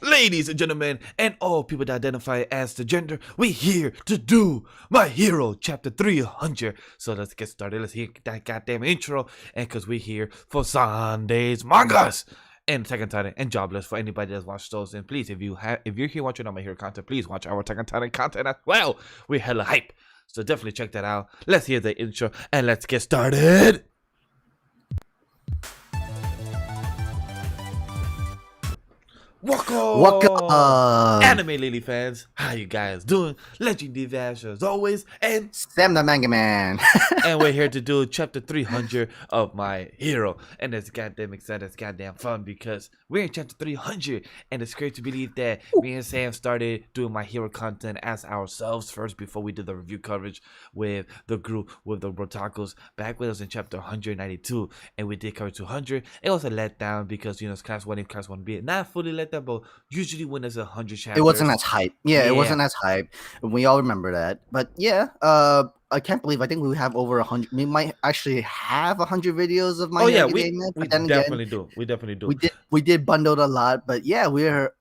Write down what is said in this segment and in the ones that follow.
Ladies and gentlemen, and all people that identify as the gender, we here to do My Hero Chapter 300. So let's get started. Let's hear that goddamn intro. And because we're here for Sunday's Mangas and Attack on Titan and Jobless for anybody that's watched those. And please, if you're here watching on My Hero content, please watch our Attack on Titan content as well. We're hella hype. So definitely check that out. Let's hear the intro and let's get started. Welcome, Anime Lily fans. How you guys doing? LegendDVash as always, and SamTheMangaMan. and we're here to do chapter 300 of My Hero. And it's goddamn exciting, it's goddamn fun because we're in chapter 300, and it's great to believe that me and Sam started doing My Hero content as ourselves first before we did the review coverage with the group with the Brotakus back when it was in chapter 192, and we did cover 200. It was a letdown because it's class 1A, class 1B, not fully let down, but usually when there's 100 chapters, It wasn't as hype. Yeah, it wasn't as hype. We all remember that. But yeah, I can't believe I think we have over 100. We might actually have 100 videos of My Hero Academia. We definitely do. We definitely do. We did bundled a lot, but yeah, we're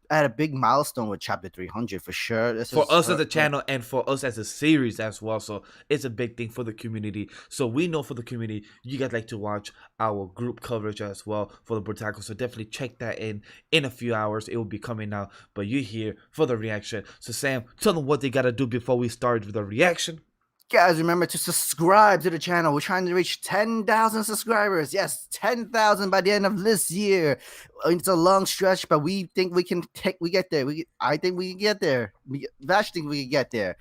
at a big milestone with chapter 300 for sure. For us as a channel and for us as a series as well. So it's a big thing for the community. So we know for the community, you guys like to watch our group coverage as well for the Brotaku. So definitely check that in a few hours. It will be coming out. But you're here for the reaction. So Sam, tell them what they got to do before we start with the reaction. Guys, remember to subscribe to the channel. We're trying to reach 10,000 subscribers. Yes, 10,000 by the end of this year. It's a long stretch, but we think we can get there. I think we can get there. Vash think we can get there.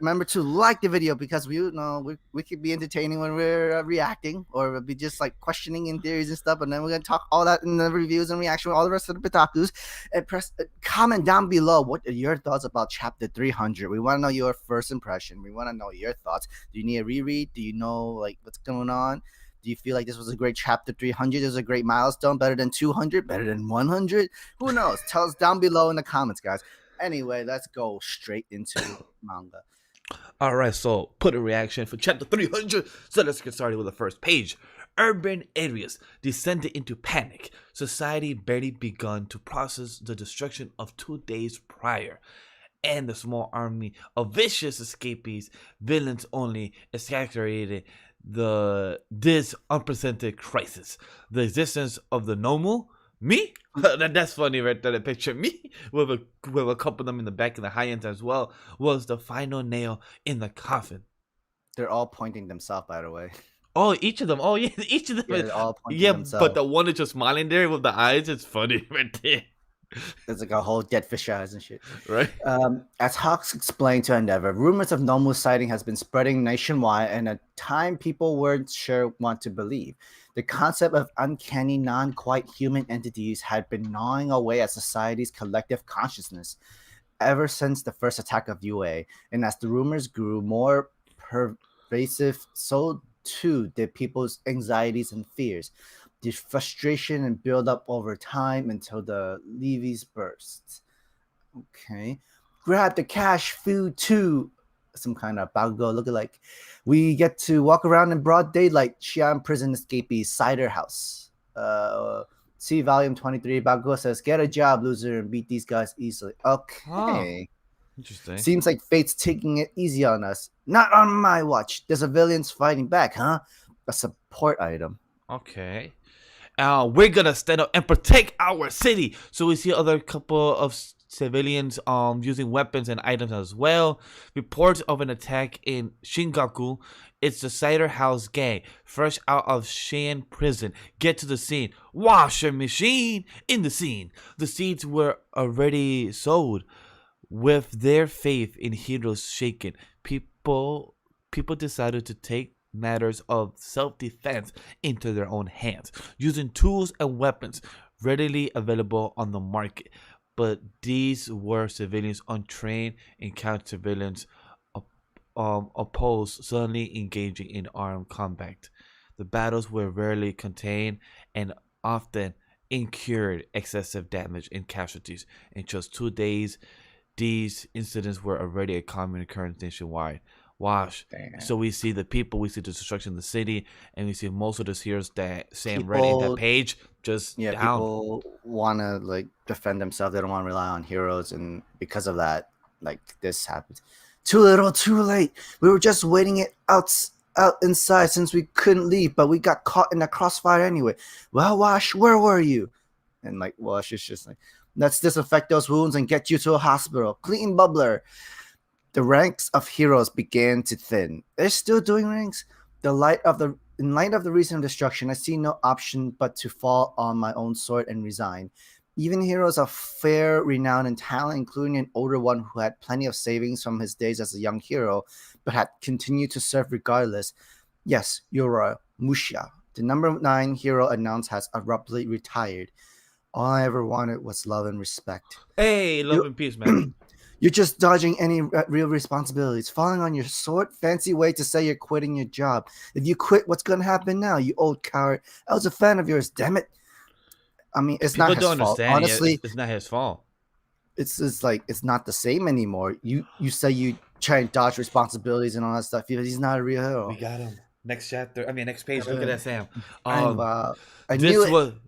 Remember to like the video because we could be entertaining when we're reacting, or we'll be just like questioning in theories and stuff. And then we're gonna talk all that in the reviews and reaction with all the rest of the Brotakus. And comment down below what are your thoughts about chapter 300. We want to know your first impression. We want to know your thoughts. Do you need a reread? Do you know like what's going on? Do you feel like this was a great chapter 300? It was a great milestone, better than 200, better than 100? Who knows? Tell us down below in the comments, guys. Anyway, let's go straight into manga. All right, so put a reaction for chapter 300. So let's get started with the first page. Urban areas descended into panic. Society barely begun to process the destruction of 2 days prior. And the small army of vicious escapees, villains only, exaggerated this unprecedented crisis. The existence of the Nomu, me? That's funny right there, the picture. Me with a couple of them in the back and the high ends as well, was the final nail in the coffin. They're all pointing themselves, by the way. Oh, each of them. Oh, yeah, each of them. Yeah, they're all pointing themselves. But the one that's just smiling there with the eyes, it's funny right there. There's like a whole dead fish eyes and shit. Right. As Hawks explained to Endeavor, rumors of Nomu sighting has been spreading nationwide, and at time people weren't sure what to believe. The concept of uncanny, non-quite human entities had been gnawing away at society's collective consciousness ever since the first attack of UA. And as the rumors grew more pervasive, so too did people's anxieties and fears. The frustration and build up over time until the levies burst. Okay. Grab the cash food too. Some kind of Bago lookalike. We get to walk around in broad daylight. Xi'an prison escapees cider house. See volume 23. Bago says, "Get a job, loser, and beat these guys easily." Okay. Oh, interesting. Seems like fate's taking it easy on us. Not on my watch. The civilians fighting back, huh? A support item. Okay. We're gonna stand up and protect our city. So we see other couple of civilians using weapons and items as well. Reports of an attack in Shingaku. It's the cider house gang, fresh out of Xi'an prison. Get to the scene. Washing machine in the scene. The seeds were already sowed. With their faith in heroes shaken, people decided to take matters of self-defense into their own hands, using tools and weapons readily available on the market. But these were civilians untrained in counter-surveillance, opposed, suddenly engaging in armed combat. The battles were rarely contained and often incurred excessive damage and casualties. In just 2 days, these incidents were already a common occurrence nationwide. Wash. Damn. So we see the people, we see the destruction of the city, and we see most of the heroes that Sam read in that page just down. People want to like defend themselves. They don't want to rely on heroes, and because of that, like this happens. Too little, too late. We were just waiting it out inside since we couldn't leave, but we got caught in the crossfire anyway. Well, Wash, where were you? And like Wash is just like, let's disinfect those wounds and get you to a hospital. Clean bubbler. The ranks of heroes began to thin. They're still doing ranks. In light of the recent destruction, I see no option but to fall on my own sword and resign. Even heroes of fair renown and talent, including an older one who had plenty of savings from his days as a young hero, but had continued to serve regardless. Yes, Yura Musha, the number 9 hero announced, has abruptly retired. All I ever wanted was love and respect. Hey, love and peace, man. You're just dodging any real responsibilities, falling on your sword. Fancy way to say you're quitting your job. If you quit, what's going to happen now, you old coward? I was a fan of yours, damn it. I mean, it's People not his don't fault. understand. Honestly, it's not his fault. It's just like it's not the same anymore. You say you try and dodge responsibilities and all that stuff. He's not a real hero. We got him. Next chapter. I mean, next page. Look at that, Sam.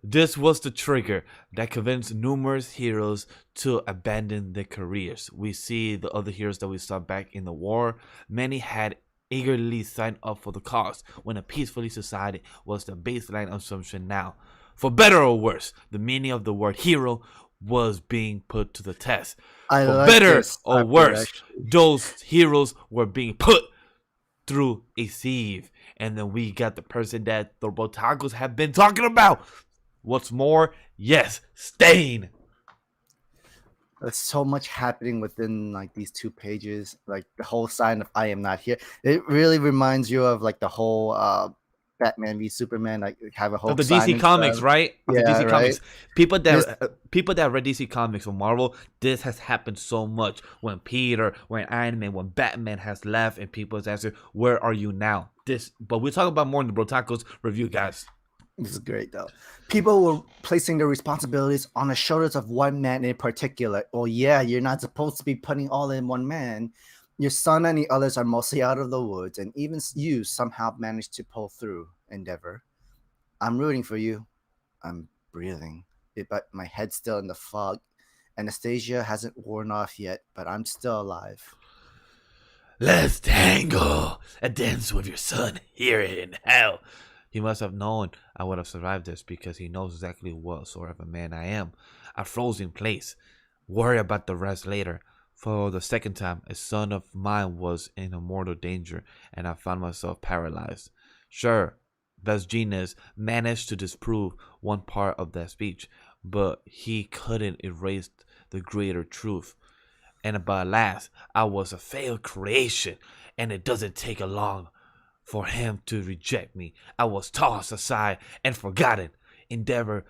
This was the trigger that convinced numerous heroes to abandon their careers. We see the other heroes that we saw back in the war. Many had eagerly signed up for the cause when a peaceful society was the baseline assumption. Now, for better or worse, the meaning of the word hero was being put to the test. For better or worse, those heroes were being put through a sieve. And then we got the person that the Botakus have been talking about. What's more, yes, Stain. There's so much happening within like these 2 pages. Like the whole sign of I am not here. It really reminds you of like the whole Batman v Superman, like have a whole the DC Comics, right? Yeah, the DC right? Comics. People that read DC Comics or Marvel, this has happened so much. When Iron Man, when Batman has left, and people's asking, "Where are you now?" But we'll talk about more in the Brotaco's review, guys. This is great, though. People were placing their responsibilities on the shoulders of one man in particular. Well, yeah, you're not supposed to be putting all in one man. Your son and the others are mostly out of the woods, and even you somehow managed to pull through, Endeavor. I'm rooting for you. I'm breathing, but my head's still in the fog. Anastasia hasn't worn off yet, but I'm still alive. Let's tangle and dance with your son here in hell. He must have known I would have survived this because he knows exactly what sort of a man I am. I froze in place. Worry about the rest later. For the second time, a son of mine was in mortal danger, and I found myself paralyzed. Sure, Vesgenius managed to disprove one part of that speech, but he couldn't erase the greater truth. And but alas, I was a failed creation, and it doesn't take long for him to reject me. I was tossed aside and forgotten. Endeavor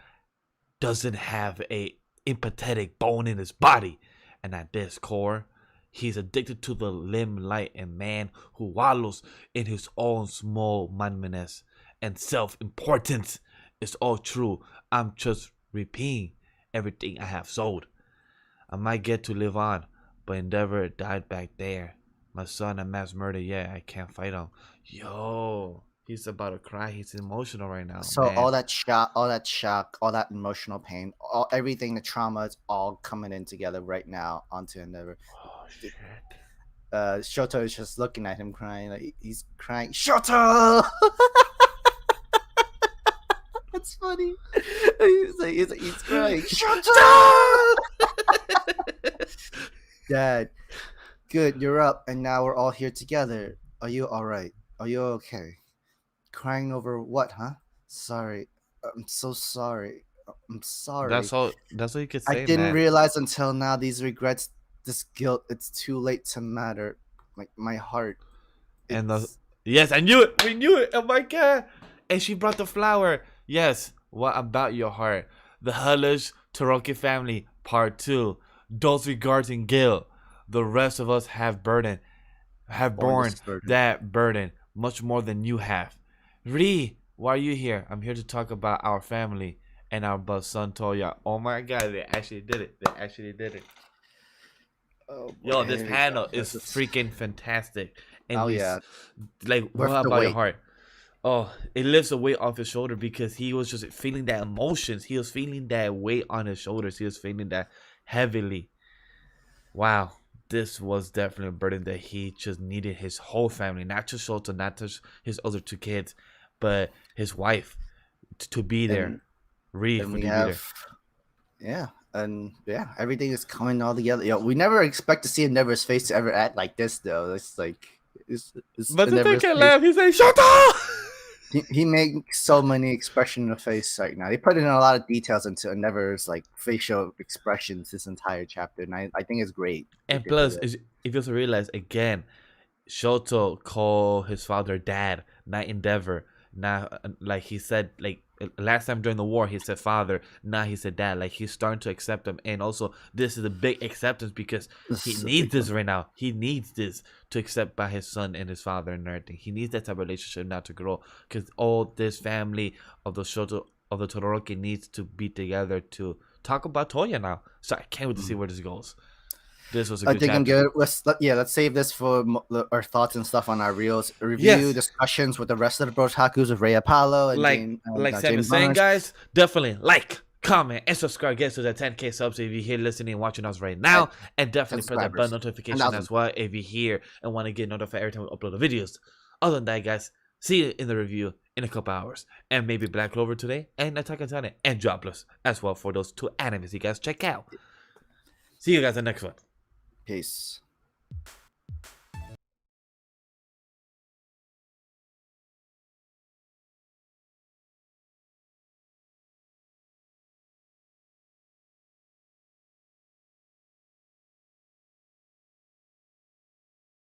doesn't have a empathetic bone in his body. And at this core, he's addicted to the limelight and man who wallows in his own small-mindedness and self-importance. It's all true. I'm just repeating everything I have sold. I might get to live on, but Endeavor died back there. My son and mass murder, yeah, I can't fight him. Yo, he's about to cry. He's emotional right now. So man. all that shock, all that emotional pain, everything, the trauma is all coming in together right now onto Endeavor. Oh shit. Shoto is just looking at him crying. Like he's crying. Shoto! That's funny. He's crying. Shoto! Dad, good, you're up, and now we're all here together. Are you all right? Are you okay? Crying over what, huh? Sorry. I'm so sorry. I'm sorry. That's all you could say. I didn't man. realize until now these regrets, this guilt, it's too late to matter. Like my heart. And yes, I knew it. We knew it. Oh my god. And she brought the flower. Yes. What about your heart? The Hellish Todoroki family, part 2. Those regarding guilt. The rest of us have borne that burden much more than you have. Ri, why are you here? I'm here to talk about our family and our son Toya. Oh my god, they actually did it. Oh, Yo, this panel is freaking fantastic. and Oh yeah, like, worth what the about your wait. heart? Oh, it lifts a weight off his shoulder because he was just feeling that emotions. He was feeling that weight on his shoulders. He was feeling that heavily. Wow, this was definitely a burden that he just needed his whole family, not just Shoto, not just his other two kids, but his wife to be there. And Reef and to we be have there. everything is coming all together. We never expect to see Endeavor's face to ever act like this though. It's like it's But the thing Endeavor's can face. laugh. He's like, Shoto! He makes so many expressions in the face right now. They put in a lot of details into Endeavor's like facial expressions this entire chapter, and I think it's great. They And did do plus, that. if you also realize again, Shoto called his father dad, not Endeavor. Now, like he said, like last time during the war, he said father. Now he said dad. Like he's starting to accept him, and also this is a big acceptance because This he is a needs big this one. right now. He needs this to accept by his son and his father and everything. He needs that type of relationship now to grow because all this family of the Shoto of the Todoroki needs to be together to talk about Toya now. So I can't wait to see where this goes. This was a I good think I'm chapter. good. Let's save this for our thoughts and stuff on our reels. Review Yes, discussions with the rest of the Brotakus of Ray Apollo and like Sam is James saying, Barnes. guys, definitely like, comment, and subscribe. Get to the 10K subs if you're here listening and watching us right At now, and 10 definitely press that bell subscribers. notification 10,000. as well if you're here and want to get notified every time we upload the videos. Other than that, guys, see you in the review in a couple hours, and maybe Black Clover today, and Attack on Titan, and Jobless as well for those two animes you guys check out. See you guys in the next one. Peace.